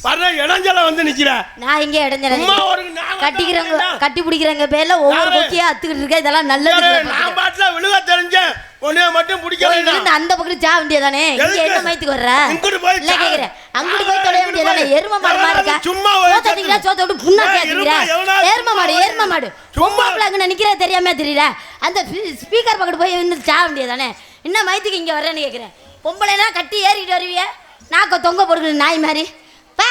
வர இடைஞ்சல வந்து நிக்கிற. நான் இங்க இடைஞ்சல கட்டிக்கிறவங்க கட்டி பிடிக்கிறவங்க பேர்ல ஒவ்வொரு கொக்கியா அத்துக்கிட்டு இருக்க. இதெல்லாம் நல்லது. நான் பாட்டுல விழுக தெரிஞ்சேன், உன்னைய மட்டும் பிடிக்கல. அந்த பக்கம் ஜா வேண்டியதானே. இங்க என்ன மைத்துக்கு வர்ற? இங்கிட்டு போய் இல்ல கேக்குறேன், அங்கிட்டு போய் தொலைய வேண்டியதானே. எரும மாடு மாதிரி இருக்கா. சும்மா சோத்தீங்களா சோத்த விட்டு புண்ணா கேக்குறீங்க. எரும மாடு சும்மா அங்க நிக்கிற தெரியாம தெரியல. அந்த ஸ்பீக்கர் பக்கத்து போய் வந்து ஜா வேண்டியதானே. என்ன மைத்துக்கு இங்க வர்றேன்னு கேக்குறேன். பொம்பளைனா கட்டி ஏறிட்டு வருவிய, நாக்க தொங்க போடுறது நாய் மாதிரி. பா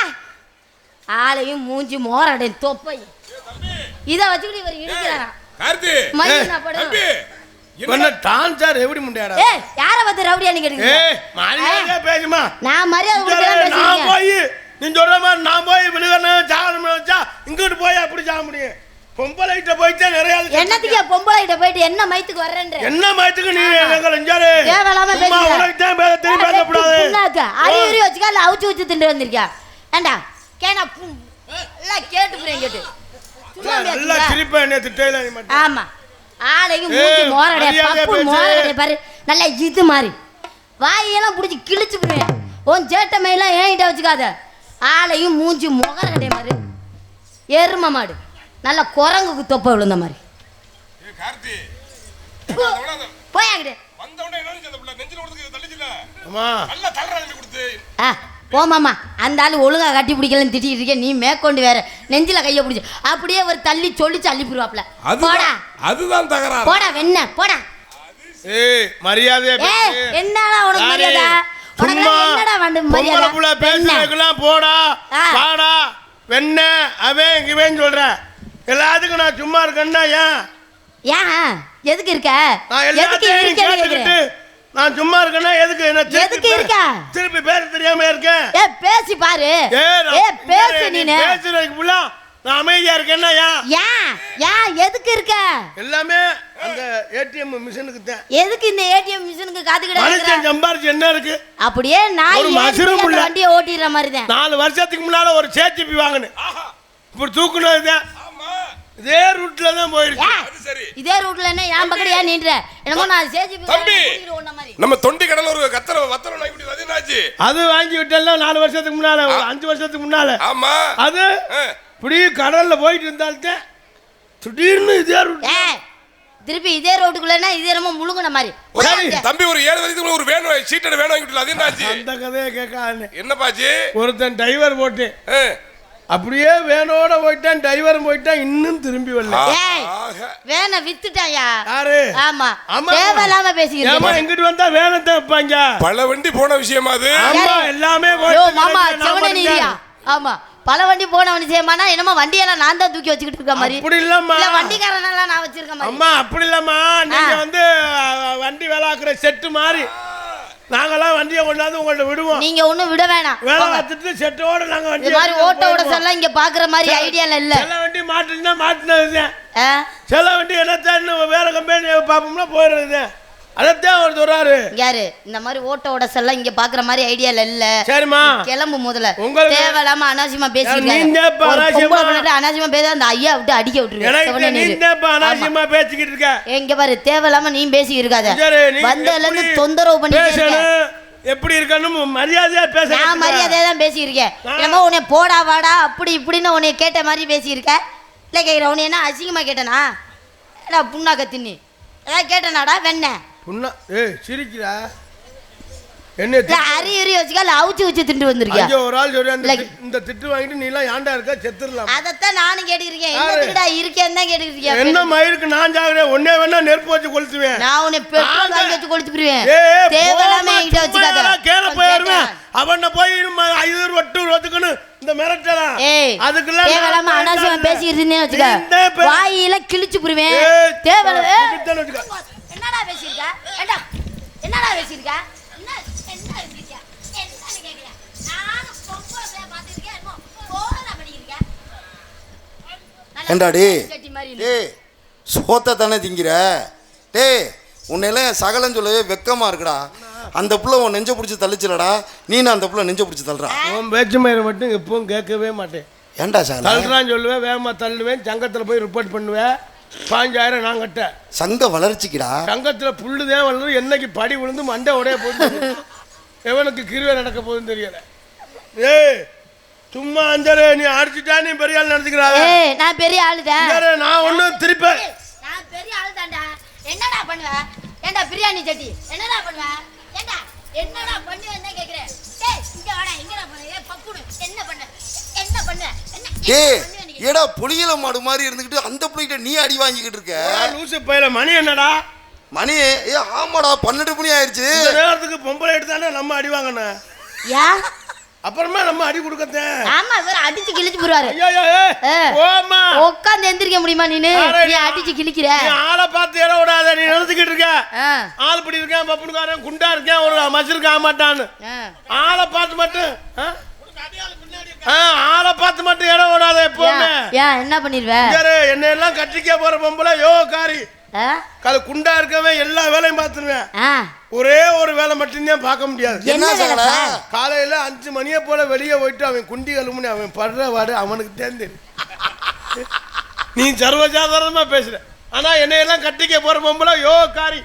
ஆளையும் மூஞ்சி மோரடை தொப்பை இத வச்சுக்கிட்டு இவர் இடிக்கிறாரா. கார்த்தி மைனா படு என்ன டான்சர் எப்படி முண்டாடா. ஏய் யார வந்து ரவுடியான்னு கேக்குறீங்க. ஏய் மரியாதையா பேசுமா. நான் மரியாதை கொடுத்து பேசுறேன். நான் போய் நீ சொல்ற மாதிரி நான் போய் விழுகணும் சாகணும் வச்சா இங்கிட்டு போய் அப்படி சாக முடியும். பொம்பளைகிட்ட போயிட்டே நிறைய என்னத்துக்கு பொம்பளைகிட்ட போயிட்டு என்ன மைத்துக்கு வர்றேன்ற. என்ன மைத்துக்கு நீ எங்க லஞ்சாரு தேவலாம பேசுற. உனக்கு தான் திருப்பி பேச கூடாது. புண்ணாக்க அறிவுரி வச்சுக்க இல்ல அவுச்சு வச்சு திண்டு வந்திருக்கியா. ஏண்டா கேனா எல்லாம் கேட்டு புரியேன் கேட்டு நல்லா திருப்பி என்ன திட்டையில நீ மட்டும். ஆமா ஆளையும் மூஞ்சி மோரடை பப்பு மோரடை பாரு நல்லா இது மாதிரி வாயெல்லாம் புடிச்சு கிழிச்சு புரியேன். உன் சேட்டமையெல்லாம் ஏன்கிட்ட வச்சுக்காத. ஆளையும் மூஞ்சி மொகரடை மாதிரி எரும மாடு நல்ல குரங்குக்கு தொப்பை விழுந்த மாதிரி. போயாங்கிட்டு போமாமா அந்த ஆளு ஒழுங்கா கட்டி பிடிக்கலன்னு திட்டிட்டு இருக்கேன். நீ மேற்கொண்டு வேற நெஞ்சில கைய பிடிச்சி அப்படியே ஒரு தள்ளி சொல்லிச்சு அள்ளிப்பிடுவாப்ல. போடா அதுதான் தகராறு. போடா வெண்ண போடா. ஏய் மரியாதையா பேசு. என்னடா உனக்கு மரியாதை? உனக்கு என்னடா வந்து மரியாதை? புள்ள பேசுறதுக்குலாம் போடா வாடா வெண்ண அவன் இவன் சொல்ற. எல்லாத்துக்கும் நான் சும்மா இருக்கேன்னா ஏன் எதுக்கு இருக்க? எதுக்கு இருக்க? நான் சும்மா இருக்கேன்னா எதுக்கு என்ன எதுக்கு இருக்க? திருப்பி பேச தெரியாம இருக்கேன். ஏ பேசி பாரு. ஏ பேசு நீனே. பேசுறதுக்கு புள்ள நான் அமைதியா இருக்கேன்னா ஏன் எதுக்கு இருக்க? எல்லாமே அந்த ஏடிஎம் மிஷினுக்கு தான். எதுக்கு இந்த ஏடிஎம் மிஷினுக்கு காத்துக்கிட மனுஷன் சம்பாரிச்சு என்ன இருக்கு? அப்படியே நான் வண்டியை ஓட்டிடுற மாதிரி தான். 4 வருஷத்துக்கு முன்னால ஒரு சேச்சிபி வாங்கினேன். இப்படி தூக்குனது இதே ரூட்ல தான் போயிருக்கு. இதே ரூட்ல என்ன என் பக்கத்துல ஏன் நின்ற? என்னமோ நான் சேச்சிபி ஓட்டிட்டு ஓடுன மாதிரி. நம்ம தொண்டி கடல ஒரு கத்தர வத்தர நாய் குடி வதினாச்சு. அது வாங்கி விட்டல 4 வருஷத்துக்கு முன்னால, 5 வருஷத்துக்கு முன்னால. ஆமா அது இப்படி கடல்ல போயிட்டு இருந்தால்தே திடீர்னு இதே ரூட். திருப்பி இதே ரோட்டுக்குள்ளனா இதே ரொம்ப முழுங்குன மாதிரி. தம்பி ஒரு 7 வயசுக்கு ஒரு வேன் சீட்டட வேன் வாங்கி விட்டல வதினாச்சு. அந்த கதையை கேட்கானே. என்ன பாஜி? ஒருத்தன் டிரைவர் போட்டு அப்படியே வேனோட போயிட்டான். டிரைவரும் போயிட்டான், இன்னும் திரும்பி வரல. வேனை வித்துட்டாயா? யாரு? ஆமா தேவலாம பேசிக்கிறீங்க. ஏமா இங்கிட்டு வந்தா வேனை தான் வைப்பாங்க. பல வண்டி போன விஷயமா அது? ஆமா எல்லாமே போய். மாமா செவனேரியா. ஆமா பல வண்டி போன வண்டி செய்யமானா என்னமோ வண்டியெல்லாம் நான் தான் தூக்கி வச்சுக்கிட்டு இருக்க மாதிரி. அப்படி இல்லம்மா. இல்ல வண்டிக்காரனெல்லாம் நான் வச்சிருக்க மாதிரி. அம்மா அப்படி இல்லம்மா. நீங்க வந்து வண்டி வேலாக்குற செட்டு மாதிரி நாங்கெல்லாம் வண்டியை கொண்டாந்து உங்கள்ட்ட விடுவோம். நீங்க ஒண்ணும் விட வேணாம். வேலை பார்த்துட்டு செட்டோட நாங்க வண்டி மாதிரி ஓட்ட ஓட சொல்ல இங்க பாக்குற மாதிரி ஐடியால இல்ல. சில வண்டி மாட்டுனா மாட்டினது. சில வண்டி என்னத்தான் வேற கம்பெனி பாப்போம்னா போயிடுறது. அதத்தான் அவர் சொல்றாரு. யாரு? இந்த மாதிரி ஓட்ட ஓட சொல்ல இங்க பாக்குற மாதிரி ஐடியால இல்ல. சரிமா கிளம்பு முதல்ல. தேவலாம அனாவசியமா பேசிருக்காங்க. அனாவசியமா பேச அந்த ஐயா விட்டு அடிக்க விட்டுருவேன். அனாவசியமா பேசிக்கிட்டு இருக்க. எங்க பாரு தேவலாம நீ பேசி இருக்காத. வந்ததுல இருந்து தொந்தரவு பண்ணி எப்படி இருக்கணும் மரியாதையா பேச. நான் மரியாதையா தான் பேசியிருக்கேன். என்னமோ உன்னை போடா வாடா அப்படி இப்படின்னு உன்னை கேட்ட மாதிரி பேசியிருக்க. இல்லை கேட்குற உன்னை என்ன அசிங்கமா கேட்டனா? ஏடா புண்ணாக்க தின்னு ஏதாவது கேட்டனாடா வெண்ண புண்ணா. ஏய் சிரிக்கிறா என்ன? அரி வச்சுக்கா இல்லை அவுச்சு வச்சு திண்டு வந்திருக்கியா? ஒரு ஆள் சொல்லி இந்த திட்டு வாங்கிட்டு நீ எல்லாம் ஏண்டா இருக்க செத்துடலாம். அதைத்தான் நானும் கேட்டுக்கிறேன். என்னடா இருக்கேன்னு தான் கேட்டுக்கிறேன். என்ன மயிருக்கு நான் சாகுறேன். ஒன்னே வேணா நெருப்பு வச்சு கொளுத்துவேன். நான் உன்னை பெட்ரோல் வாங்கி வச்சு கொளுத்துடுவேன். தேவலாம என்கிட்ட வச்சுக்காத. கேள போயிருவேன். அவன போய் 5 வட்டு ரோத்துக்குன்னு இந்த மிரட்டலாம். அதுக்குலாம் தேவலாம அனாவசியமா பேசிட்டு இருந்தேன்னு வச்சுக்க. வாயில கிழிச்சு புடுவேன். தேவலாம என்னடா பேசிருக்க? ஏண்டா என்னடா பேசிருக்க? ஏண்டாடி சோத்த தானே திங்கிற? டேய் உன்னெல்லாம் சகலம் சொல்லவே வெக்கமா இருக்குடா. அந்த புள்ள உன் நெஞ்ச பிடிச்சி தள்ளிச்சிலடா. நீனும் அந்த புள்ள நெஞ்ச பிடிச்சி தள்ளுறா. உன் பேச்சு மயிரை மட்டும் எப்பவும் கேட்கவே மாட்டேன். ஏண்டா சார் தள்ளுறான்னு சொல்லுவேன். வேகமாக தள்ளுவேன். சங்கத்தில் போய் ரிப்போர்ட் பண்ணுவேன். 5000 நான் கட்ட. சங்க வளர்ச்சிக்குடா. சங்கத்தில் புல்லுதான் வளர்ந்து என்னைக்கு படி விழுந்து மண்டை உடைய போகுது. எவனுக்கு கிருவை நடக்க போகுதுன்னு தெரியல. ஏய் சும்மா அஞ்சாரு நீ அடிச்சுட்டா நீ பெரிய ஆள் நடந்துக்கிறாங்க. ஏய் நான் பெரிய ஆளுதான். நான் ஒன்றும் திருப்பி நான் பெரிய ஆளுதான்டா. என்னடா பண்ணுவ? ஏண்டா பிரியாணி சட்டி என்னடா பண்ணுவ? ஏண்டா என்னடா பண்ணுவேன்னு கேக்குறேன். டேய் இங்க வாடா எங்கடா போற? ஏய் பப்புடு என்ன பண்ண? என்ன பண்ண? ஏய் ஏடா புளியல மாடு மாதிரி இருந்துகிட்டு அந்த புளிகிட்ட நீ அடி வாங்கிக்கிட்டு இருக்க. லூசு பையில மணி என்னடா? மணி ஏ ஆமாடா 12 மணி ஆயிடுச்சு. இந்த நேரத்துக்கு பொம்பளை எடுத்தானே நம்ம அடி வாங்கணும். யா அப்புறமா நம்ம அடி கொடுக்கத்தேன். ஆமா இவர் அடிச்சு கிழிச்சு போறாரு. ஓமா உட்கார்ந்து எந்திரிக்க முடியுமா நீனு? நீ அடிச்சு கிழிக்கிற. நீ ஆளை பார்த்து இட விடாத. நீ நினைச்சுக்கிட்டு இருக்க ஆள் படி இருக்கேன் பப்புனுக்காரன் குண்டா இருக்கேன் ஒரு மசிருக்க ஆமாட்டான்னு. ஆளை பார்த்து மட்டும் ஆளை பார்த்து மட்டும் இட விடாத எப்பவுமே. ஏன் என்ன பண்ணிடுவ? என்ன எல்லாம் கட்டிக்க போற பொம்பளை யோ காரி குண்டா இருக்கவன் எல்லா வேலையும் பார்த்துருவேன். ஒரே ஒரு வேலை மட்டும்தான் பார்க்க முடியாது. காலையில 5 மணியை போல வெளியே போயிட்டு அவன் குண்டி கழுமுனி அவன் படுற வாடு அவனுக்கு தேர்ந்து. நீ சர்வசாதாரணமா பேசுற. ஆனா என்னையெல்லாம் கட்டிக்க போற பொம்பளை யோ காரி.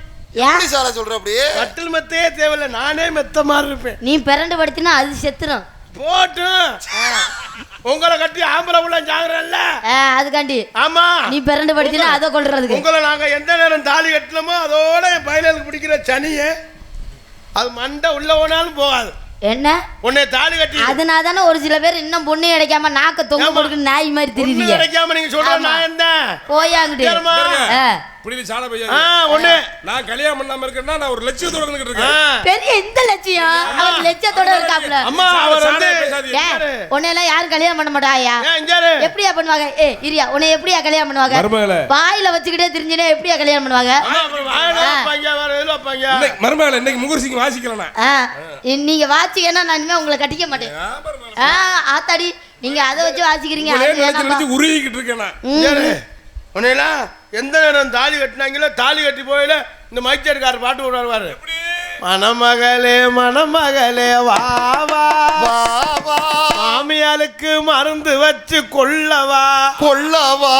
சொல்ற அப்படியே கட்டில் மெத்தையே தேவையில்லை நானே மெத்த மாதிரி இருப்பேன். நீ பிறண்டு படுத்தினா அது செத்துரும். போட்டு உங்களை கட்டி ஆம்பளை உள்ள ஜாகிறல்ல அதுக்காண்டி. ஆமா நீ பிறண்டு படுத்தினா அதை கொள்றதுக்கு. உங்களை நாங்க எந்த நேரம் தாலி கட்டணுமோ அதோட என் பையனுக்கு பிடிக்கிற சனிய அது மண்டை உள்ள போனாலும் போகாது. என்ன உன்னை தாலி கட்டி அதனால தானே ஒரு சில பேர் இன்னும் பொண்ணு கிடைக்காம நாக்க தொங்க போட்டு நாய் மாதிரி தெரியுது. கிடைக்காம நீங்க சொல்ற நான் என்ன போயாங்கிட்டு புரியுது சால பையா. ஒண்ணு நான் கல்யாணம் பண்ணாம இருக்கேன்னா நான் ஒரு லட்சியத்தோட இருந்துட்டு இருக்கேன். பெரிய இந்த லட்சியம் அவர் லட்சியத்தோட இருக்காப்ல. அம்மா அவர் வந்து உன்னை எல்லாம் யாரும் கல்யாணம் பண்ண மாட்டாயா? எப்படியா பண்ணுவாங்க? ஏய் இரியா உன்னை எப்படியா கல்யாணம் பண்ணுவாங்க? வாயில வச்சுக்கிட்டே தெரிஞ்சுனே எப்படியா கல்யாணம் பண்ணுவாங்க? மருமகள இன்னைக்கு முகர்சிக்கு வாசிக்கலாம். நீங்க வாசிக்கன்னா நான் இனிமே உங்களை கட்டிக்க மாட்டேன். ஆத்தாடி நீங்க அதை வச்சு வாசிக்கிறீங்க. உருகிக்கிட்டு இருக்கேன். உன்னையெல்லாம் எந்த நேரம் தாலி கட்டினாங்களோ தாலி கட்டி போயில இந்த மைச்சேர்கார் பாட்டு விடுவாரு. மணமகளே மணமகளே வா வா மாமியாளுக்கு மருந்து வச்சு கொள்ளவா கொள்ளவா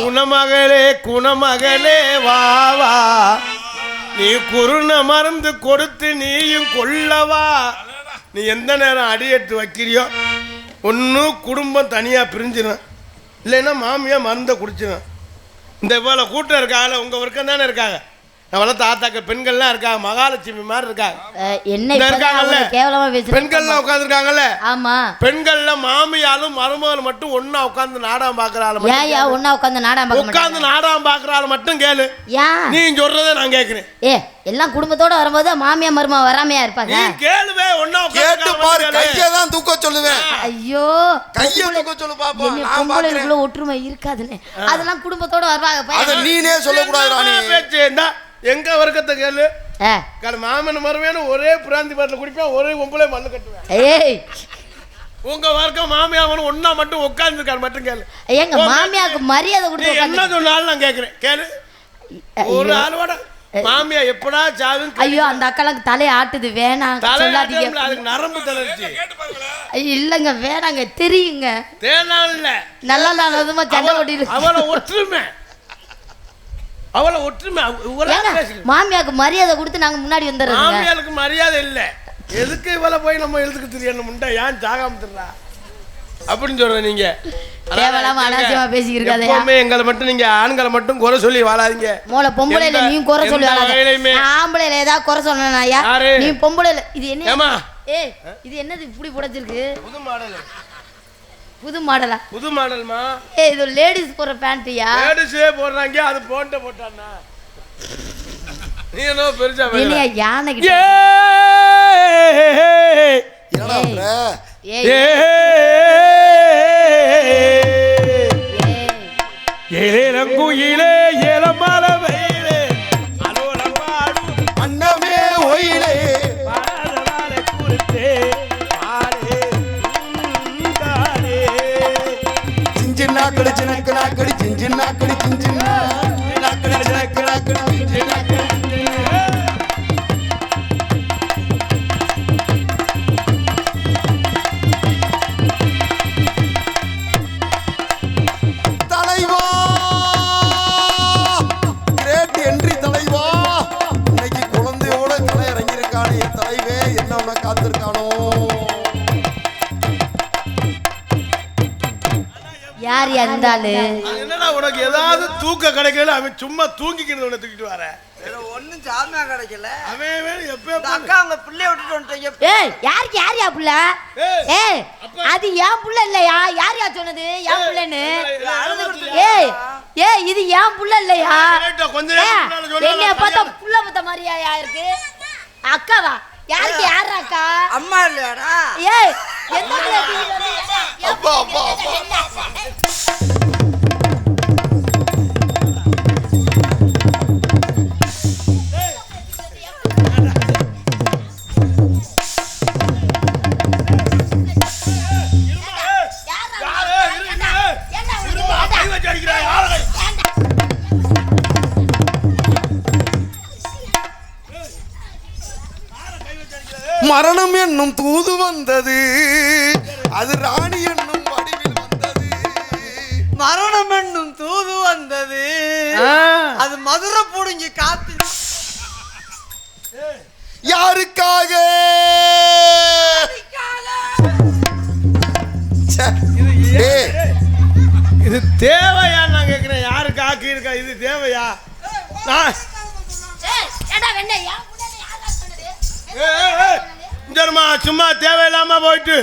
குணமகளே குணமகளே வா வா நீ குருண மருந்து கொடுத்து நீயும் கொள்ளவா. நீ எந்த நேரம் அடியெடுத்து வைக்கிறியோ ஒன்று குடும்பம் தனியாக பிரிஞ்சிடும், இல்லைன்னா மாமியா மருந்தை குடிச்சிடும். இந்த இவ்வளோ கூட்டம் இருக்காங்க உங்கள் வர்க்கம் தானே இருக்காங்க. நம்மள தாத்தாக்க பெண்கள்லாம் இருக்காங்க மகாலட்சுமி மாதிரி இருக்காங்க. என்ன இருக்காங்கல்ல கேவலமா பேசுற பெண்கள்லாம் உட்காந்துருக்காங்கல்ல. ஆமா பெண்கள்ல மாமியாலும் மருமகள் மட்டும் ஒண்ணா உட்காந்து நாடகம் பாக்குறாள். ஏயா ஒண்ணா உட்காந்து நாடகம் பார்க்க உட்காந்து நாடகம் பாக்குறாள் மட்டும் கேளு. நீ சொல்றதை நான் கேக்குறேன். எல்லாம் குடும்பத்தோட வரும்போது மாமியா மருமக வராமையா இருப்பாங்க. நீ கேளுவே ஒண்ணா கேட்டு பாரு. கையை தான் தூக்க சொல்லுவேன். ஐயோ கையை தூக்க சொல்லு பாப்போம். பொம்பளைக்குள்ள ஒற்றுமை இருக்காதுன்னு அதெல்லாம் குடும்பத்தோட வருவாங்க. அத நீனே சொல்ல கூடாது ராணி. பேச்சேண்டா எங்க வர்க்கத்தை கேளு. மாமன் மருமேனு ஒரே பிராந்தி பாட்டில் குடிப்பேன், ஒரே பொம்பளை மண்ணு கட்டுவேன். ஏய் உங்க வர்க்கம் மாமியாவனும் ஒன்னா மட்டும் உட்கார்ந்துருக்காரு மட்டும் கேளு. எங்க மாமியாவுக்கு மரியாதை கொடுத்து என்ன சொன்னாலும் நான் கேட்கிறேன் கேளு. ஒரு ஆளோட மாமியா எப்படா சாவும். ஐயோ அந்த அக்காளுக்கு தலையை ஆட்டுது வேணாம் சொல்லாதீங்க. அதுக்கு நரம்பு தளர்ச்சி இல்லங்க வேணாங்க தெரியுங்க. தேனால இல்ல நல்லா நல்லதுமா சண்டை ஓட்டிடு. அவளை ஒற்றுமை அவளை ஒற்றுமை மாமியாவுக்கு மரியாதை கொடுத்து நாங்க முன்னாடி வந்துடுறோம். மாமியாளுக்கு மரியாதை இல்லை. எதுக்கு இவளை போய் நம்ம எழுதுக்கு தெரியணும் முண்டை ஏன் சாகாம திடுறா அப்படின்னு சொல்ற. நீங்க தேவலாம அனாவசியமா பேசிக்கிருக்காதே. எங்களை மட்டும் நீங்க ஆண்களை மட்டும் குறை சொல்லி வாழாதீங்க. மோளை பொம்பளையில நீ குறை சொல்லி வாழாத. ஆம்பளையில ஏதாவது குறை சொல்லணும்யா நீ பொம்பளையில. இது என்ன இது என்னது இப்படி புடைச்சிருக்கு? புது மாடல். புது மாடலா? புது மாடல்மா. இது லேடிஸ் போற பேண்ட்யா? லேடிஸே போடுறாங்க அது போட்டானா நீ என்ன பெருசா இல்லையா யானை கிட்ட ஏலங்குயிலே ஏலமால வெயிலே அலோலமாடு அண்ணமே ஒயிலே பாரதவால குருத்தே ஆரே காரே சிஞ்சின்னா கடி சினக்கு நாக்கடி சிஞ்சின்னா கடி சிஞ்சின்னா நாக்கடி சினக்கு நாக்கடி சிஞ்சின்னா தலைவா கிரேட் என்ட்ரி தலைவா. இன்னைக்கு குழந்தையோட கலை இறங்கியிருக்கானே என் தலைவே என்ன காத்திருக்கானோ. யார் இருந்தாலு அது என்னடா உனக்கு ஏதாவது தூக்க கிடைக்கல அவன் சும்மா தூங்கிக்கிறது உன்னை தூக்கிட்டு வர ஒன்னும் சாமியா கிடைக்கல. அவன் எப்ப அக்கா அவங்க பிள்ளைய விட்டுட்டு வந்துட்டீங்க. ஏய் யாருக்கு யாரியா புள்ள? ஏய் அது ஏன் புள்ள இல்லையா? யாரியா சொன்னது ஏன் புள்ளன்னு? ஏய் ஏய் இது ஏன் புள்ள இல்லையா? என்னைய பார்த்தா புள்ள பத்த மாதிரியா இருக்கு? அக்காவா? யாருக்கு யார் அக்கா? அம்மா இல்லையாடா? ஏய் என்ன அப்பா அப்பா அப்பா மரணம் என்னும் தூது வந்தது, அது ராணி என்னும் வடிவில் வந்தது. மரணம் என்னும் தூது வந்தது, அது மதுரை புடுங்கி காத்து. யாருக்காக? இது தேவையா? நான் கேட்கிறேன், யாருக்கு ஆக்கி இருக்கா? இது தேவையா? சும்மா தேவையில்லாம போயிட்டு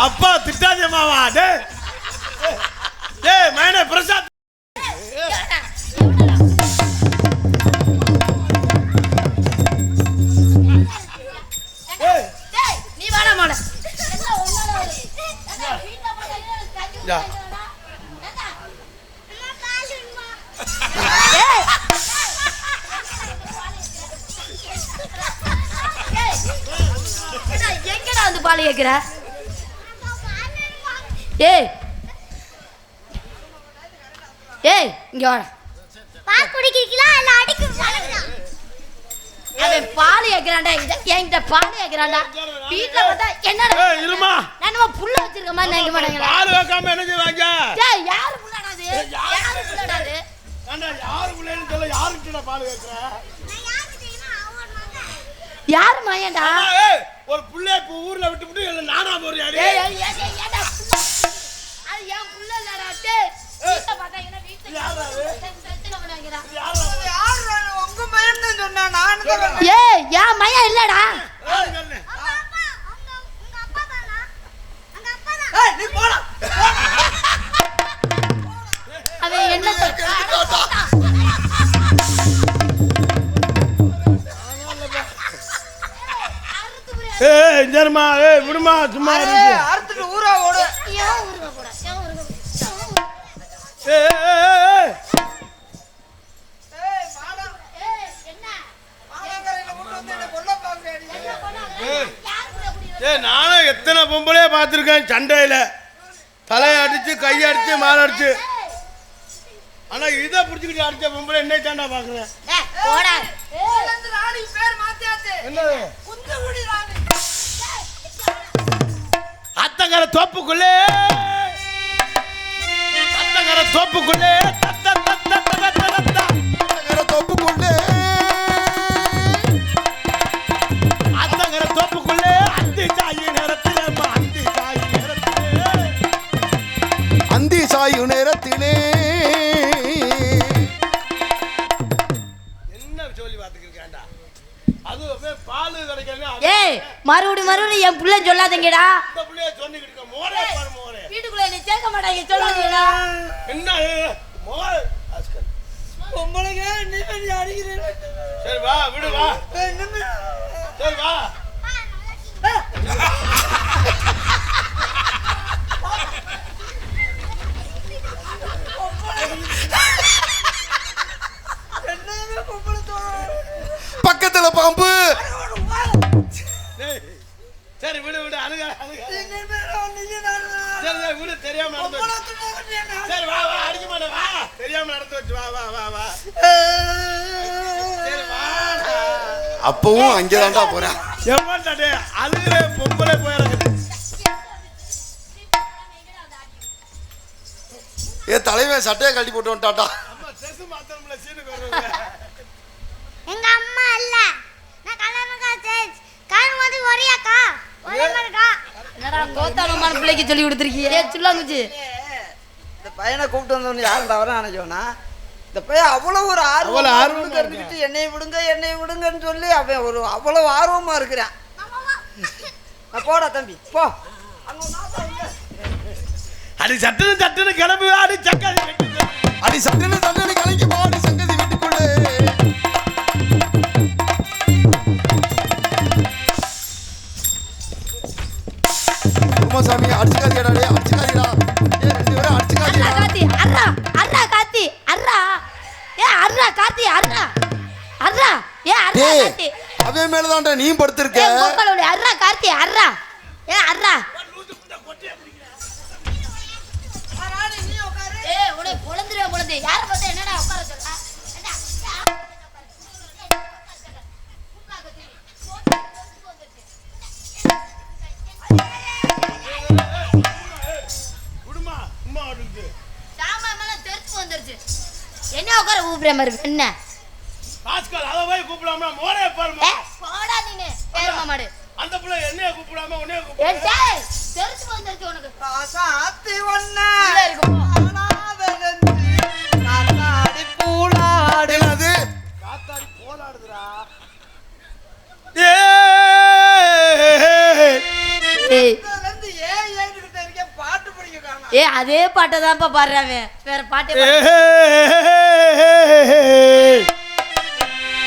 அப்பா திட்டாதேமாவா? டே மைனே பிரசாத் நீ வாடா மாட எங்கடா வந்து பால் கேட்கிற? ஏய் ஏய் இங்க வாடா. பால் குடிக்கிறீங்களா இல்ல அடிக்கு பாலுங்களா? அவன் பால் கேக்குறான்டா, என்கிட்ட பால் கேக்குறான்டா. வீட்ல பார்த்தா என்னடா இருமா, நான் புள்ள வச்சிருக்க மாதிரி நினைக்க மாட்டேங்கிறா. பால் வைக்காம என்ன செய்வாங்க? டேய் யாரு புள்ளடா இது? யாரு புள்ளடா இது? அண்ணா யாரு புள்ளன்னு சொல்ல, யாருக்கு பால் வைக்கற? நான் யாருக்கு தெரியுமா? அவன் மகன். யார் மயன்டா? ஏய் ஒரு புள்ளைய ஊர்ல விட்டுட்டு இல்ல நானா போறியா? ஏய் ஏடா புள்ள. அது ஏன் புள்ள இல்லடா. டேய் வீட்ல பார்த்தா என்ன வீட்ல யாரா செத்துல பண்ணாங்கடா. யார் உங்க மயன்னு சொன்னா நான் சொல்றேன். ஏய் யா மயன் இல்லடா. அப்பா உங்க அப்பா தானா? உங்க அப்பா தான். ஏய் நீ போடா. அவன் என்ன சொல்றா? ஏய் ஜர்மா, ஏய் விடுமா, சும்மா இரு. அறுத்துட்டு ஊரா ஓடு. ஏன் ஊருக்கு போடா? ஏன் ஊருக்கு? ஏய் ஏய் ஏய் மாடா. ஏய் என்ன? மாடகரையில கொண்டு வந்து என்ன கொல்ல பாக்குறீங்க? யார் கூட குடி? ஏய் நானும் எத்தனை பொம்பளையே பார்த்துருக்கேன் சண்டையில, தலையடிச்சு கையடிச்சு மாலடிச்சு. ஆனா இதை பிடிச்சிக்கிட்டு அடிச்ச பொம்பளை என்ன தாண்டா பாக்குறேன். ஏய் போடா. இந்த ராணி பேர் மாத்தியாச்சு. என்னது? குந்தகுடி ராணி. அத்தங்கர தோப்புக்குள்ளே, அத்தங்கர தோப்புக்குள்ளே தத்த தத்த தத்த தத்த அத்தங்கர தோப்புக்குள்ளே, அத்தங்கர தோப்புக்குள்ளே அந்தி சாயி நேரத்திலே, அந்தி சாயி நேரத்திலே, அந்தி சாயு நேரத்திலே. என்ன சொல்லி பார்த்துக்கிருக்கேன்டா? அது பால் கிடைக்கல. ஏய் மறுபடியும் என் புள்ள சொல்லாதீங்கடா. இந்த புள்ளைய சொன்னிக்கிட்டு இருக்க மோரே பாரு மோரே. வீட்டுக்குள்ள என்ன சேர்க்க மாட்டாங்க சொல்லாதீங்கடா. என்ன மோர் ஆஸ்கர். பொம்பளைங்க நீ அடிக்கிறீங்க. சரி வா விடு வா. என்ன? சரி வா. என்ன பொம்பளை தோணு? பக்கத்துல பாம்பு. சரி விடு விடு, அழுக அழுக. நீங்க நீங்க நான் சரி விடு, தெரியாம நடந்து வச்சு. சரி வா வா, அடிக்க மாட்டேன் வா. தெரியாம நடந்து வச்சு வா வா வா வா. சரி வா. அப்பவும் அங்கேதான்டா போறேன். எவ்வளோ டே அழுகிற பொம்பளை போயிடறது. தலைவன் சட்டையை கட்டி போட்டு வந்துட்டாட்டா. அம்மா செஸ் மாத்திரம்ல சீனுக்கு வருவாங்க. எங்க அம்மா இல்ல. நான் கல்யாணம் காசு கான் என்னடா கோத்தாளமான பிள்ளைக்கு சொல்லி கொடுத்துருக்கீங்க சொல்லாங்குச்சு. இந்த பையனை கூப்பிட்டு வந்தவொன்னு யாரும் தவறா நினைச்சோன்னா இந்த பையன் அவ்வளோ ஒரு அவ்வளவு ஆர்வம் ஆர்வமா தெரிஞ்சுக்கிட்டு என்னை விடுங்கன்னு சொல்லி அவன் ஒரு அவ்வளோ ஆர்வமா இருக்கிறான். நான் போடா தம்பி போ. அங்க ஒரு நாத்தம் இருக்கு. அடி சட்டுன்னு கிளம்பு. அடி சக்கரை அடி சட்டன சட்டன கலைக்கு பாடி சங்கதி வீட்டுக்குள்ளே. குருமசாமி அடிச்சுக்காதீடா, டேய் அடிச்சுக்காதீடா. ஏய் ரெண்டு பேரும் அடிச்சுக்காதீடா. காத்தி அர்ரா அர்ரா காத்தி அர்ரா ஏ அர்ரா காத்தி அர்ரா அர்ரா ஏ அர்ரா டேய் காத்தி அவன் மேல தான்டா நீ படுத்திருக்க. ஏ மக்களோட அர்ரா காத்தி அர்ரா ஏ அர்ரா ஏ உடனே பொளந்துருவே பொளந்து யார பார்த்தா என்னடா உட்கார சொல்ற என்ன உட்கார கூப்பிடுற மாதிரி என்ன பாஸ்கல் அத போய் கூப்பிடாம மோரே பாருமா. போடா நீனே பேருமா மாடு அந்த புள்ள என்னைய கூப்பிடாம உன்னைய ஏ கூப்பிடு. டேய் தெரிச்சு வந்துருச்சு உனக்கு ராசாத்தி ஒண்ணு உள்ள இருக்கும் ஆனாவெனஞ்சு காத்தாடி பூளாடு. என்னது? காத்தாடி போலாடுதுடா. ஏய் வந்து ஏன்னுகிட்ட இருக்க பாட்டு படிக்க காணோம். ஏ அதே பாட்டை தான்ப்பா பாடுறாவே வேற பாட்டே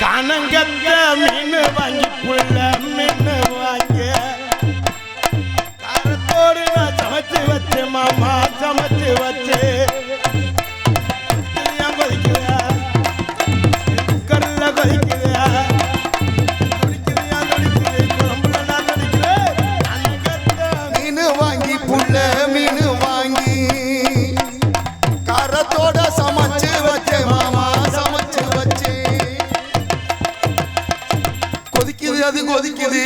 கனங்கத்த மீன் வாங்கி புள்ள மீன் வாங்கி காரத்தோடு நான் சமைச்சு வச்சு மாமா சமைச்சு வச்சு கொதிக்குதா குக்கர்ல கொதிக்குதா கொதிக்குதியா கொதிக்குது குழம்புல நான் கொதிக்குது மீன் வாங்கி புள்ள மீன் வாங்கி காரத்தோட சமைச்சு வச்சே மாமா சமைச்சு வச்சு கொதிக்குது அது கொதிக்குது.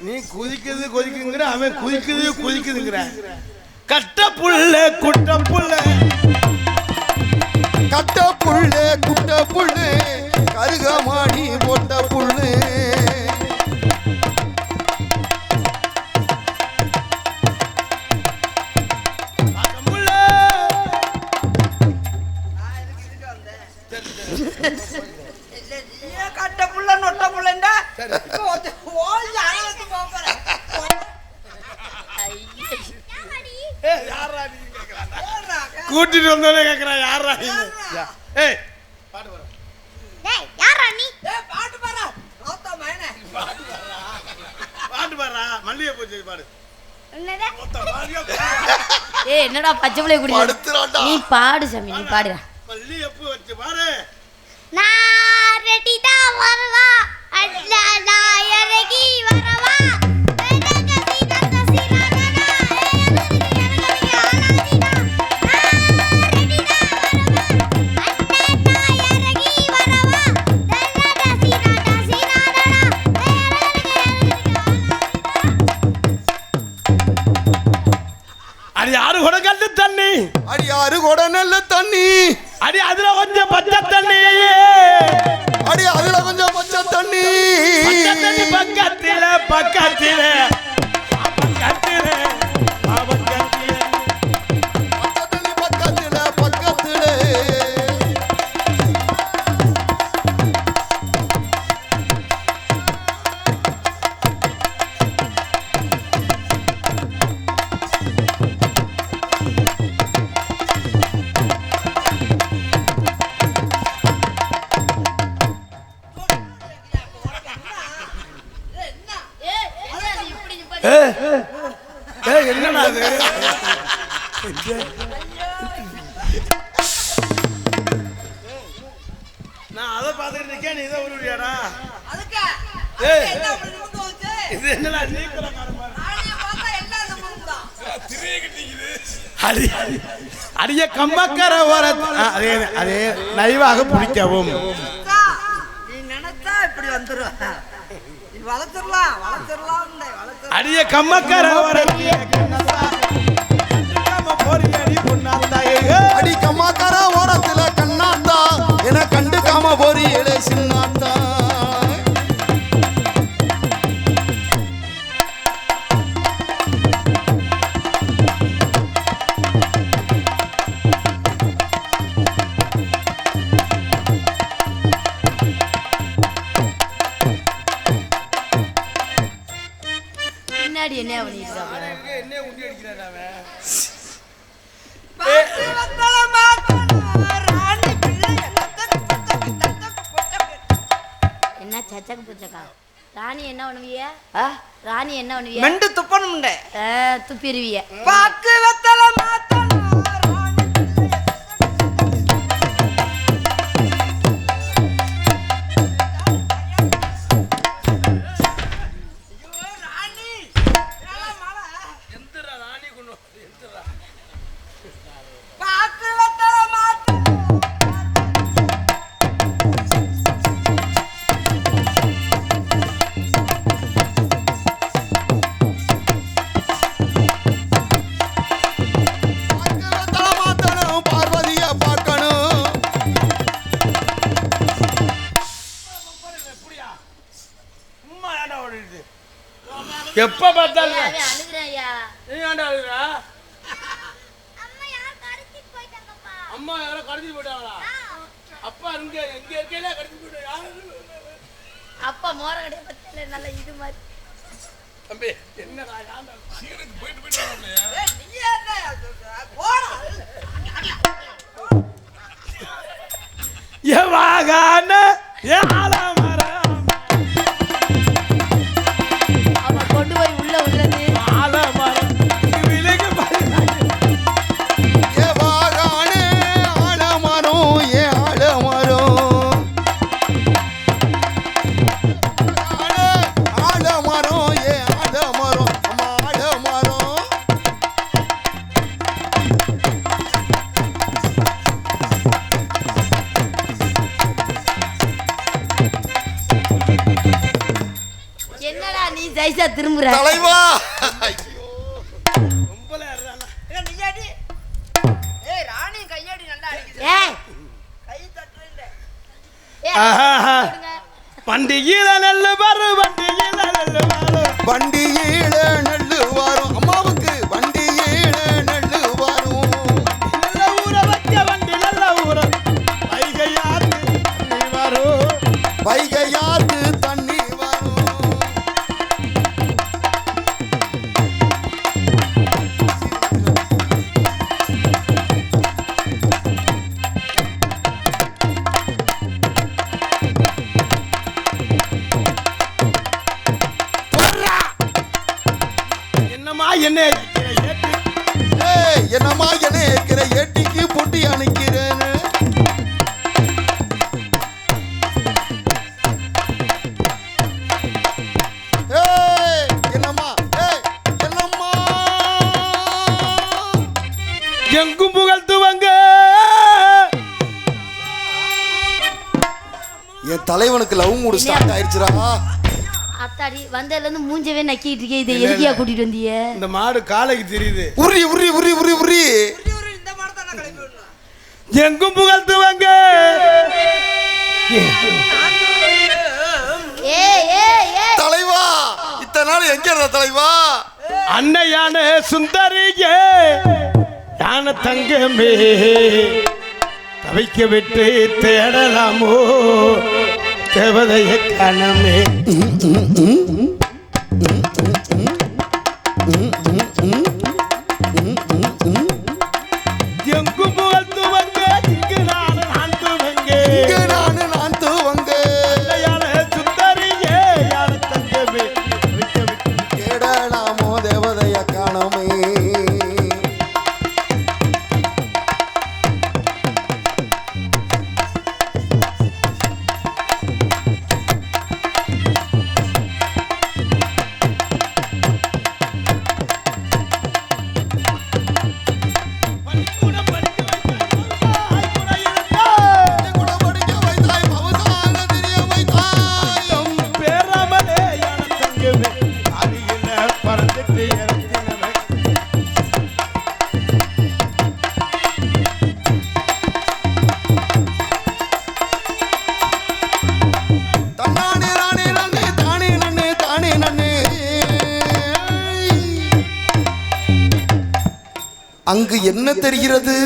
நீ கொதிக்குதுங்கிற அவன் குதிக்குதுங்கிற கட்ட புள்ள குட்ட புள்ள கட்ட புள்ளு குட்ட புள்ளு கருகமாடி போட்ட புள்ளு. புள்ள நான் எதுக்கு இதுக்கு வந்தேன்? இல்ல, நீயே கட்ட புள்ள நொட்ட புள்ளண்டா. இப்போ ஓடி அழகத்து போறேன். கூட்டிட்டு வந்தோடனே கேக்குறான் யாரா நீ? ஏய் டேய் யாரா நீ பாட்டு பாரு. நோத்தா மயனே. பாட்டு பாடுறா மல்லிகை பூச்சி பாடு. என்னடா ஏ என்னடா பச்சை பிள்ளை குடி படுத்துறான்டா. நீ பாடு சாமி நீ பாடுடா மல்லிகை பூ வச்சு பாரு. நான் ரெடி தான் வரவா அட்லா நான் இறங்கி வரவா அடி யாரு கூட கண்டு தண்ணி அடி ஆறு கூட நல்ல தண்ணி. அடி அதுல கொஞ்சம் பச்சை தண்ணி அடி அதுல கொஞ்சம் பச்சை தண்ணி. பச்சை தண்ணி பக்கத்தில பக்கத்தில பக்கத்தில பக்கத்தில பச்சை தண்ணி பக்கத்துல பக்கத்துல. என்னடா அது? நான் அதை பார்த்துட்டு இருக்கேன் நீ இதை உருவியாடா? அதுக்கு ஏய் என்ன அப்படி நிமிர்ந்து வச்சு? இது என்னடா நீக்கலக்காரன் பாரு. ஆளைய பார்த்தா எல்லாம் நிமிர்ந்துதான். அடி அடிய கம்பக்கரை ஓர அதே அதே நைவாக பிடிக்கவும். அக்கா, நீ நினைச்சா இப்படி வந்துரும். நீ வளர்த்துடலாம் அடிய கம்பக்கரை ஓர போறியடி பொண்ணாத்தாயே. அடி கம்மாக்கார ஓரத்துல கண்ணாத்தா என கண்டுக்காம போறீங்களே சின்னாத்தா. என்ன பண்ணிட்டு இருக்காங்க? என்ன உண்டி அடிக்கிறாரு அவன்? பாக்கு வத்தல மாத்தணும் ராணி பிள்ளை என்ன சச்சக்கு புச்சக்கா? ராணி என்ன பண்ணுவிய? ராணி என்ன பண்ணுவிய? மெண்டு துப்பணும்டே துப்பிடுவிய. பாக்கு வத்தல மாத்தணும் ராணி எந்திரா ராணி கொண்டு எந்திரா. பாக்கு வத்தல மாத்தணும் பார்வதிய பார்க்கணும். எப்படியா சும்மா ஏன்டா ஓடிடுது? எப்ப பார்த்தாலும் அழுகுறேன் ஐயா. நீ ஏன்டா அழுகுறா? அம்மா யார் கடத்திட்டு போயிட்டாங்கப்பா அம்மா யாரோ கடத்திட்டு போயிட்டாங்களா? அப்பா இங்க இருக்கையில கடத்திட்டு போயிட்டாங்க. அப்பா மோர கடைய பத்தில நல்ல இது மாதிரி. தம்பி என்னடா ஏன்டா சீக்கிரம் போயிட்டு போயிட்டு வரலையா? நீ என்ன சொல்ற போடா எவாகான ஆலமரம் அவன் கொண்டு போய் உள்ள உள்ளது. ஆலமரம் விலகு பாருங்க. ஏ வாகானே ஆலமரம், ஏ ஆலமரம். ஆலமரம், ஏ ஆலமரம், அம்மா ஆலமரம். என்னடா நீ சைஸா திரும்புற? தலைவா ரொம்பல ஏறானா? நீயாடி ஏய் ராணி கையாடி நல்லா அடிக்குது ஏய் கை தட்டுறேன் ஏய், ஆஹா. கொடுங்க. பண்டிகையில நல்ல பாரு பண்டிகையில நல்ல பாரு. வண்டியில நெல்லு வரும் அம்மாவுக்கு, வண்டியில நெல்லு வரும். நல்ல ஊற வைக்க வண்டி நல்ல ஊற வைகையாத்து நீ வரும். வைகையாத்து தண்ணி வரும். என்னம்மா என்ன ஏத்து ஏய், என்னம்மா என்ன இருக்கிற ஏட்டிக்கு பொட்டி அணைக்கிறேன்னு. ஏய், என்னம்மா, ஏய், என்னம்மா. எங்கும் புகழ்த்துவங்க. என் தலைவனுக்கு லவ் மூடு ஸ்டார்ட் ஆயிடுச்சுடா. அத்தாடி வந்ததுல இருந்து மூஞ்சவே நக்கிட்டு இருக்கே. இதை எதுக்கியா கூட்டிட்டு வந்தீங்க? இந்த மாடு காலைக்கு தெரியுது. உரி உரி உரி உரி உரி. இந்த மாதிரி தான் கிளப்பி விடணும் எங்கும் புகழ்த்துவங்க. ஏய் ஏய் ஏய் தலைவா, இத்தனை நாள் எங்க இருந்த தலைவா? அன்னையான சுந்தரியே யான தங்கமே தவிக்க விட்டு தேடலாமோ தேவதைய கணமே. எங்கு புகழ்த்துவங்க இங்கு நான் துவங்க. இங்க நான் துவங்க. அன்னையான சுந்தரியே யான தங்கமே தவிக்க விட்டு தேடலாமோ தேவதைய காணமே. பள்ளிக்கூடம் படிக்க வைத்தாய் கூட இருந்தா. கூட படிக்க வைத்தாய், மவசான தெரிய வைத்தாய். பேராமலே யான தங்கமே அருகில பறந்துட்டு இறங்கினவன். தன்னானே நானே நன்னே தானே நன்னே தானே நன்னே. அங்கு என்ன தெரிகிறது?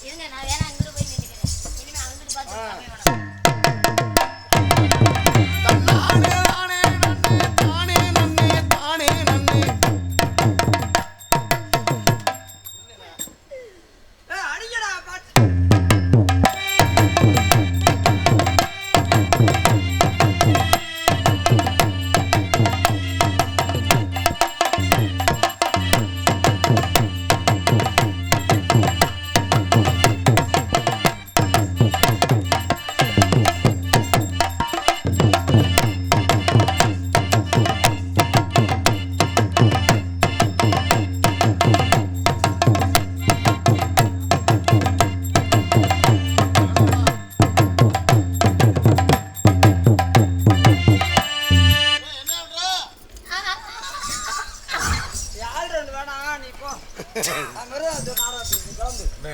இருங்க நான் வேணா அங்கிட்டு போய் நின்னுக்கிறேன். இனிமே அங்கிட்டு பார்த்து சமயம் வேணாம்.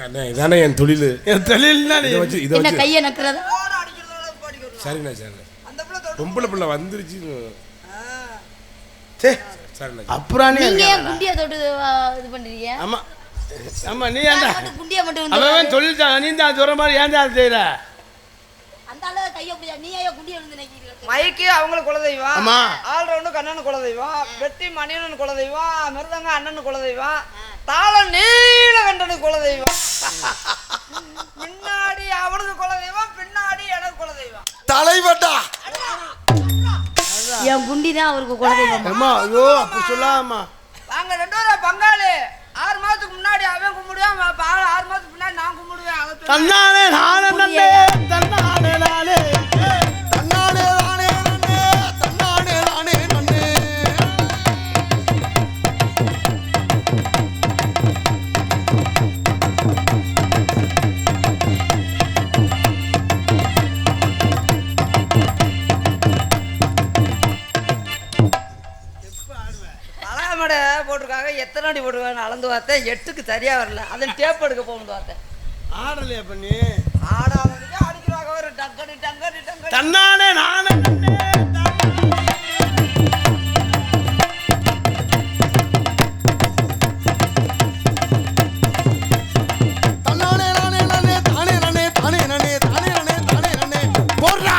அண்ணே இதானே என் தொழில். என் தொழில்னா நீ இதை வச்சு என்ன கையை நக்குறதா? சரிண்ணே சரிண்ணே. அந்த பிள்ளை பொம்பளை பிள்ளை வந்துருச்சு. சே சரிண்ணே. அப்புறம் நீ நீங்க ஏன் குண்டியை தொட்டு இது பண்றீங்க? ஆமா ஆமா நீ ஏன்டா மட்டும் குண்டியை மட்டும் அவன் சொல்லிட்டான் நீ தான் சொல்ற மாதிரி ஏன்டா அது செய்யற? அந்த அளவு கையை பிடிச்சா நீ ஏன் குண்டியை வந்து நிக்கிறீங்க? மைக்கு அவங்களுக்கு குலதெய்வம், ஆமா. ஆல்ரவுண்டு கண்ணனு குலதெய்வம், வெட்டி மணியனு குலதெய்வம், மிருதங்க அண்ணனு குலதெய்வம், தாளம் நீலகண்டனு குலதெய்வம். முன்னாடி அவனுக்கு குலதெய்வம், பின்னாடி எனக்கு குலதெய்வம். தலைவட்டா என் குண்டி தான் அவருக்கு குலதெய்வம். அம்மா ஐயோ அப்படி சொல்லாமா. நாங்க 2 பேரும் பங்காளி. 6 மாசத்துக்கு முன்னாடி அவன் கும்பிடுவான், 6 மாசத்துக்கு முன்னாடி நான் கும்பிடுவேன். அதை சொல்லி தன்னானே நானே நன்னே தன்னானே நானே தன்னானே நானே நன்னே தன்னானே நானே நன்னே. பழகமடை போட்டிருக்காங்க, எத்தனை அடி போட்டுருக்காங்க அளந்து பார்த்தேன், 8க்கு சரியா வரல. அதன் டேப் எடுக்க போகணும் பார்த்தேன். ஆடலையா பண்ணி ஆடாததுக்கு அடிக்கிறாங்க ஒரு டங்கடி டங்கடி டங்கடி. தன்னானே நானே நன்னே தன்னானே நானே நன்னே தானே நன்னே தானே நன்னே தானே நன்னே தானே நன்னே. போடுறா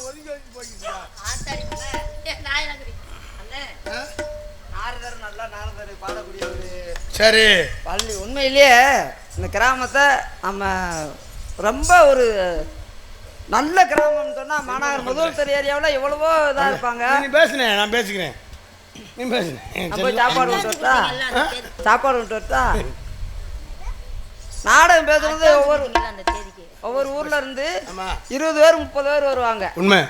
ஒதுங்கி வச்சு போய்க்கிட்டா. நாரதர் நல்லா நாரதர் பாடக்கூடிய ஒரு சரி பள்ளி. உண்மையிலேயே இந்த கிராமத்தை நம்ம ரொம்ப ஒரு நல்ல கிராமம்னு சொன்னால் மாநகர் முதல் ஏரியாவில் எவ்வளவோ இதாக இருப்பாங்க. நீ பேசுனேன் நான் பேசிக்கிறேன் நீ பேசுனேன் நம்ம போய் சாப்பாடு விட்டு வரட்டா? சாப்பாடு விட்டு வரட்டா? நாடகம் பேசுறது ஒவ்வொரு ஊர்ல இருந்து ஆமா 20 பேர் 30 பேர் வருவாங்க. உண்மை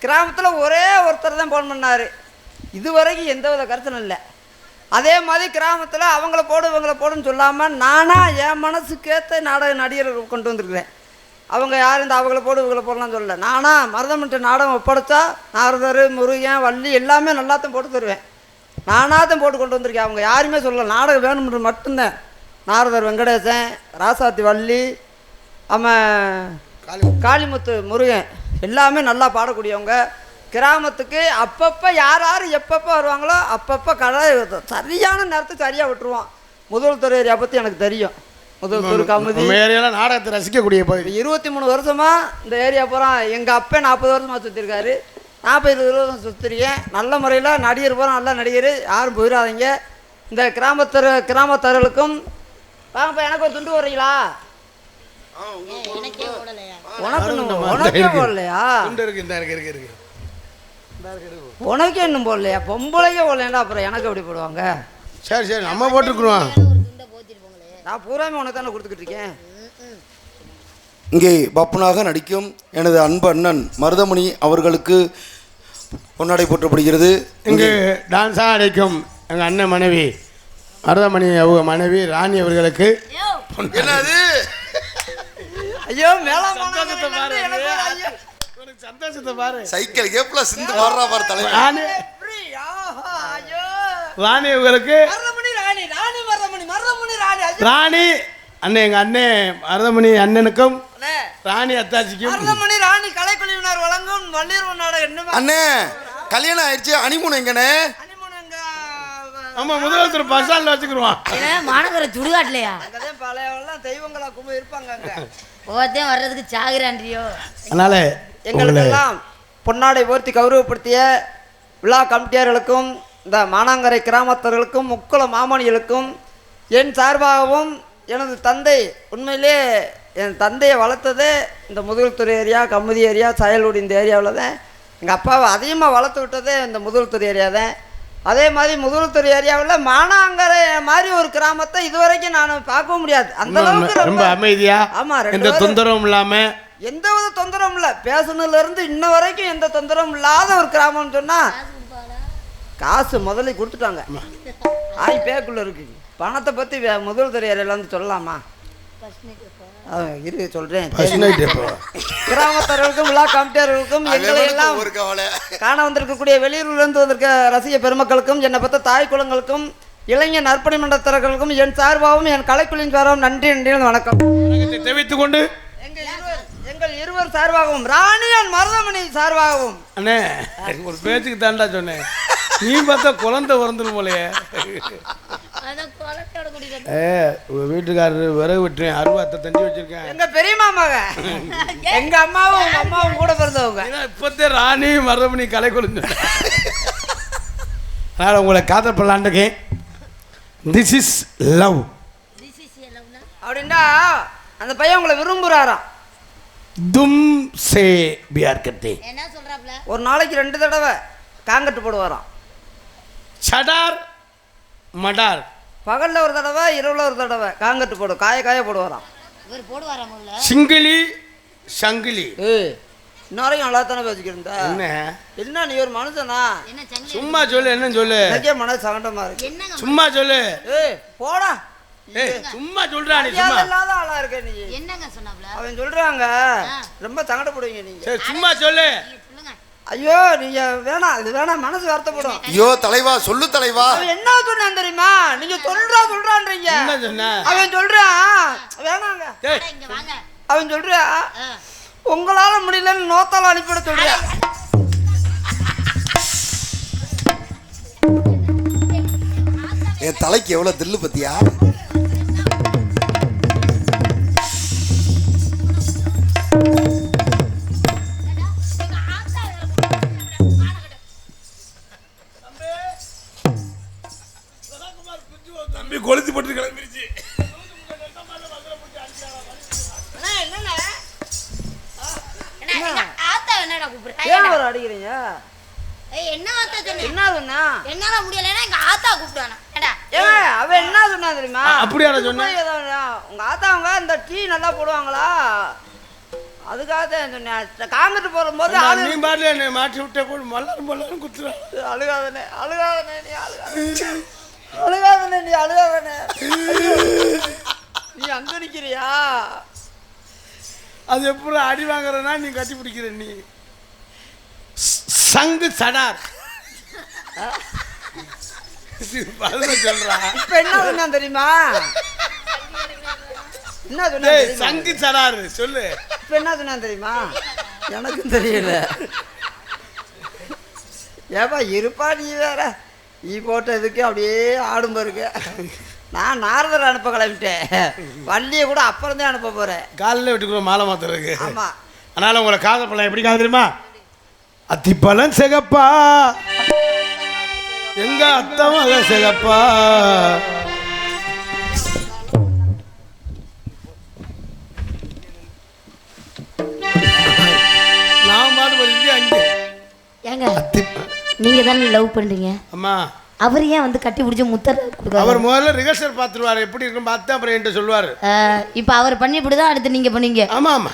கிராமத்தில் ஒரே ஒருத்தர் தான் ஃபோன் பண்ணார். இதுவரைக்கும் எந்த வித கருத்தும் இல்லை. அதே மாதிரி கிராமத்தில் அவங்கள போடு இவங்கள போடுன்னு சொல்லாமல் நானாக என் மனசுக்கேற்ற நாடக நடிகர்கள் கொண்டு வந்திருக்கிறேன். அவங்க யார் இந்த அவங்கள போடு இவங்கள போடலான்னு சொல்லலை. நானாக மருதமன்ட்ட நாடகம் ஒப்படைச்சா நாரதர் முருகன் வள்ளி எல்லாமே நல்லாத்தான் போட்டு தருவேன். நானாக தான் போட்டு கொண்டு வந்திருக்கேன். அவங்க யாருமே சொல்லலை. நாடகம் வேணும்ன்றது மட்டும்தான். நாரதர் வெங்கடேசன், ராசாத்தி வள்ளி, அவன் காளிமுத்து முருகன் எல்லாமே நல்லா பாடக்கூடியவங்க. கிராமத்துக்கு அப்பப்போ யார் யார் எப்பப்போ வருவாங்களோ அப்பப்போ கடை சரியான நேரத்துக்கு சரியாக விட்டுருவோம். முதல் துறை ஏரியா பற்றி எனக்கு தெரியும். முதல் துறை கமுதி ஏரியாவில் நாடகத்தை ரசிக்கக்கூடிய பகுதி. 23 வருஷமாக இந்த ஏரியா பூரா எங்கள் அப்பா 40 வருஷமாக சுற்றிருக்காரு. 40-20 வருஷம் சுற்றிருக்கேன். நல்ல முறையில் நடிகர் பூரா நல்ல நடிகர். யாரும் போயிடாதீங்க. இந்த கிராமத்தர்களுக்கும் வாங்கப்பா எனக்கு ஒரு துண்டு வர்றீங்களா? உனக்கே போடலையா? உனக்கே இன்னும் போடலையா? பொம்பளைக்கே போடலையா? அப்புறம் எனக்கு எப்படி போடுவாங்க? சரி சரி நம்ம போட்டுருக்குறோம். நான் பூராமே உனக்கு தானே கொடுத்துக்கிட்டு இருக்கேன். இங்கே பப்புனாக நடிக்கும் எனது அன்பு அண்ணன் மருதமணி அவர்களுக்கு பொன்னாடை போற்றப்படுகிறது. இங்கு டான்ஸாக நடிக்கும் எங்கள் அண்ணன் மனைவி மருதமணி அவங்க மனைவி ராணி அவர்களுக்கு என்னது ஐயோ மேல சந்தோஷத்தை பாரு. சந்தோஷத்தை பாரு. சைக்கிள் கேப்ல சிந்து வர்றா பாரு தலைவர். ராணி அவர்களுக்கு ராணி அண்ணன் எங்க அண்ணன் மருதமணி அண்ணனுக்கும் ராணி அத்தாச்சிக்கும் ராணி கலைக்குழுவினர் வழங்கும் வள்ளியர் நாடகம் என்ன அண்ணே கல்யாணம் ஆயிடுச்சு. அனிமூன் எங்கண்ணே? ஆமா முதலமைச்சர் பஸ் ஸ்டாண்ட்ல வச்சுக்கிருவான். மாநகர சுடுகாட்லையா? அங்கதான் பழையவெல்லாம் தெய்வங்களா கும்ப இருப்பாங்க. அங்க ஒவ்வொருத்தையும் வர்றதுக்கு சாகுறான்றியோ. அதனால எங்களுக்கெல்லாம் பொன்னாடை போர்த்தி கௌரவப்படுத்திய விழா கமிட்டியார்களுக்கும் இந்த மானாங்கரை கிராமத்தர்களுக்கும் முக்குள மாமணிகளுக்கும் என் சார்பாகவும் எனது தந்தை உண்மையிலே என் தந்தையை வளர்த்ததே இந்த முதுகுத்துறை ஏரியா கமுதி ஏரியா சயல்குடி இந்த ஏரியாவில் தான். எங்கள் அப்பாவை அதிகமாக வளர்த்து விட்டதே இந்த முதுகுத்துறை ஏரியா தான். அதே மாதிரி முதுகுத்துறை ஏரியாவில் மானாங்கரை மாதிரி ஒரு கிராமத்தை இதுவரைக்கும் நான் பார்க்க முடியாது. அந்த அளவுக்கு ரொம்ப அமைதியா. ஆமா எந்த தொந்தரவும் இல்லாம எந்த வித தொந்தரவும் இல்லை. பேசுனதுல இருந்து இன்ன வரைக்கும் எந்த தொந்தரவும் இல்லாத ஒரு கிராமம்னு சொன்னா காசு முதல்ல கொடுத்துட்டாங்க. பேக்குள்ள இருக்கு. பணத்தை பத்தி முதல் துறையில வந்து சொல்லலாமா? இரு சொல்றேன். ஃபர்ஸ்ட் நைட் எப்போ? கிராமத்தர்களுக்கும் விழா கமிட்டியர்களுக்கும் எங்களை எல்லாம் ஒரு கவலை. காண வந்திருக்கக்கூடிய வெளியூரிலிருந்து வந்திருக்க ரசிக பெருமக்களுக்கும் என்னை பத்த தாய் குலங்களுக்கும் இளைஞர் நற்பணி மன்றத்தர்களுக்கும் என் சார்பாகவும் என் கலைக்குழுவின் சார்பாகவும் நன்றி வணக்கம் தெரிவித்துக் கொண்டு எங்கள் இருவர் சார்பாகவும் ராணியன் மருதமணி சார்பாகவும் அண்ணே ஒரு பேச்சுக்கு தாண்டா சொன்னேன். நீ பார்த்தா குழந்தை பிறந்துடும் போலையே. உங்க வீட்டுக்காரரு விறகு விட்டுறேன், அருவாத்தை தண்டி வச்சிருக்கேன். எங்க பெரியம்மா மக எங்க அம்மாவும் உங்க அம்மாவும் கூட பிறந்தவங்க. இப்பத்தே ராணி மருதமணி கலை கொழுந்து. அதனால உங்களை காதல் பண்ணலான்ட்டுக்கேன். திஸ் இஸ் லவ் அப்படின்னா அந்த பையன் உங்களை விரும்புறாராம். தும் சே பியார் கர்த்தே. என்ன சொல்றாப்ல? ஒரு நாளைக்கு 2 தடவை காங்கட்டு போடுவாராம். சடார் மடார். பகல்ல ஒரு தடவை இரவுல ஒரு தடவை காங்கட்டு காய போடுவாராம். இவர் போடுவாராம் உள்ள. சிங்கிலி சங்கிலி. இன்னும் நல்லா தானே பேசிக்கிறா. என்ன நீ ஒரு மனுஷனா? என்ன சங்கிலி? சும்மா சொல்லு. என்ன சொல்லு? எனக்கே மனசு சங்கடமா இருக்கு. என்னங்க? சும்மா சொல்லு. போடா. சும்மா சொல்றா. நீ சும்மா இல்லாத ஆளா இருக்க நீ. என்னங்க சொன்னாப்ல? அவன் சொல்றாங்க ரொம்ப சங்கடப்படுவீங்க நீங்க. சரி சும்மா சொல்லு. சொல்லுங்க. ஐயோ நீங்க வேணாம், இது வேணாம், மனசு வருத்தப்படும். ஐயோ தலைவா, சொல்லு தலைவா. அவன் என்ன சொன்னான் தெரியுமா? நீங்க சொல்றான்றீங்க. என்ன சொன்ன? அவன் சொல்றான் வேணாங்க. டேய் இங்க வாங்க. அவன் சொல்றான் உங்களால முடியலன்னு நோத்தால அனுப்பிவிட சொல்றான். என் தலைக்கு எவ்வளவு தில்லு பத்தியா? தம்பி கொளுத்தி போட்டு கிளம்பிருச்சு. ஆத்தா என்னடா கூப்பிடுற? ஏன் ஒரு அடிக்கிறீங்க? என்ன வார்த்தை சொன்ன? என்ன சொன்னா? என்னால முடியலன்னா எங்க ஆத்தா கூப்பிடுவானா? ஏடா ஏன் அவன் என்ன சொன்னா தெரியுமா? அப்படியாடா சொன்ன? உங்க ஆத்தாவங்க இந்த டீ நல்லா போடுவாங்களா, அதுக்காக தான் சொன்னேன். காங்கிட்டு போகும்போது நீ பாடல என்னை மாட்டி விட்ட கூட மல்லாரும் குத்துறா. அழுகாதனே அழுகாதனே நீ அழுகாதனே நீ அழுகாதனே நீ அங்க நிக்கிறியா? அது எப்படி அடி வாங்குறனா நீ கட்டி பிடிக்கிற? நீ சங்கு சடார் சொல்றா. இப்ப என்ன சொன்னா தெரியுமா? என்ன சொன்னா சங்கு சடார் சொல்லு. இப்ப என்ன சொன்னா தெரியுமா? எனக்கும் தெரியல. ஏப்பா இருப்பா, நீ வேற ஈ போட்டதுக்கு அப்படியே ஆடும் பாருங்க. நான் நாரதர் அனுப்ப கிளம்பிட்டேன். வண்டியை கூட அப்புறம் தான் அனுப்ப போறேன். காலில் விட்டுக்கிறோம் மாலை மாத்துறதுக்கு. ஆமா. அதனால உங்களை காதல் பண்ணலாம். எப்படி காதல் தெரியுமா? அத்திப்பழம் சிகப்பா, எங்க அத்தை மக சிகப்பா. நான் பாடு படிச்சு அங்கே ஏங்க நீங்க தானே லவ் பண்றீங்க? அம்மா அவர் ஏன் வந்து கட்டி பிடிச்சி முத்தர் கொடுக்காரு? அவர் முதல்ல ரிஹர்சல் பார்த்துருவாரு, எப்படி இருக்குன்னு பார்த்து அப்புறம் என்கிட்ட சொல்லுவாரு. இப்போ அவர் பண்ணி இப்படிதான் அடுத்து நீங்க பண்ணீங்க. ஆமா ஆமா,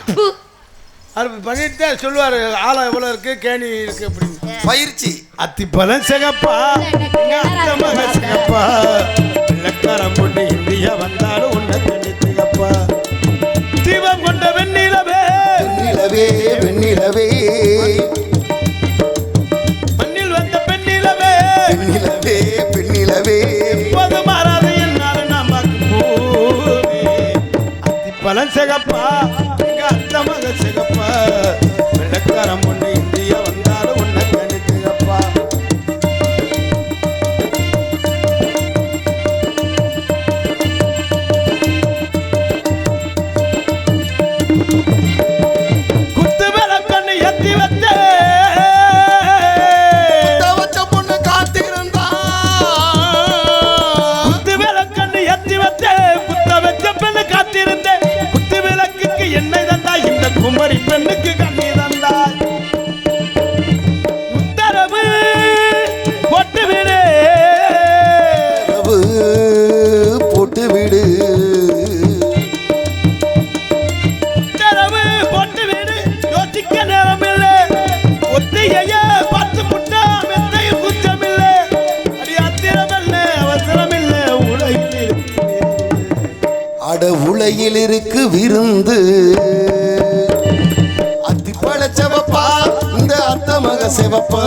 அவர் பண்ணிட்டு தான் சொல்லுவாரு ஆழம் எவ்வளோ இருக்கு, கேணி இருக்கு அப்படின்னு. பயிற்சி. அத்திப்பழம் சிகப்பா, அத்தை மக சிகப்பா, இலக்காரம் கொண்டு இந்தியா வந்தாலும் உன்னை தண்ணி திகப்பா. தீபம் கொண்ட வெண்ணிலவே வெண்ணிலவே வெண்ணிலவே மண்ணில் வந்த பெண்ணிலவே பெண்ணிலவே பெண்ணிலவே எப்போது மாறாது என்னாலும் நாம் பார்க்கும் போவே. அத்திப்பழம் சிகப்பா, எங்க அத்தை மக சிகப்பா, இலக்காரம் கொண்டு இந்தியா வந்தாலும் உன்னை தண்ணி திகப்பா. குத்து விளக்கண்ணு எத்தி வச்சே வச்ச பொண்ணு காத்திருந்தா, குத்து விளக்கண்ணு எத்தி வச்சே, குத்த வச்ச பெண்ணு காத்திருந்தேன். குத்து விளக்குக்கு எண்ணெய் தந்தா இந்த குமரி பெண்ணுக்கு கண்ணி கொல்லையில் இருக்கு விருந்து அத்திப்பழ செவப்பா இந்த அத்த மக செவப்பா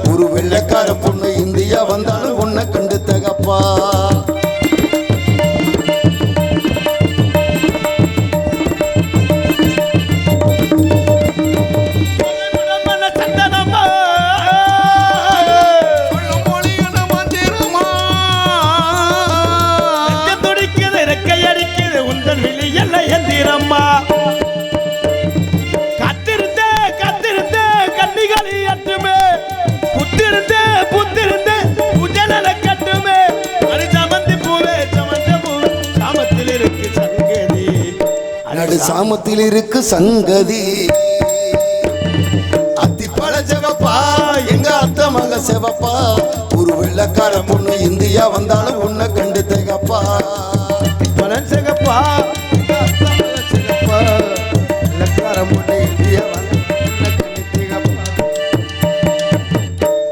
ஒரு வெள்ளைக்கார பொண்ணு இந்தியா வந்தாலும் உன்னை கண்டு தகப்பா சாமத்தில் இருக்கு சங்கதி அத்திப்பழ செவப்பா எங்க அத்த மக செவப்பா ஒரு வெள்ளக்கார பொண்ணு இந்தியா வந்தாலும் உன்னை கண்டு தகப்பா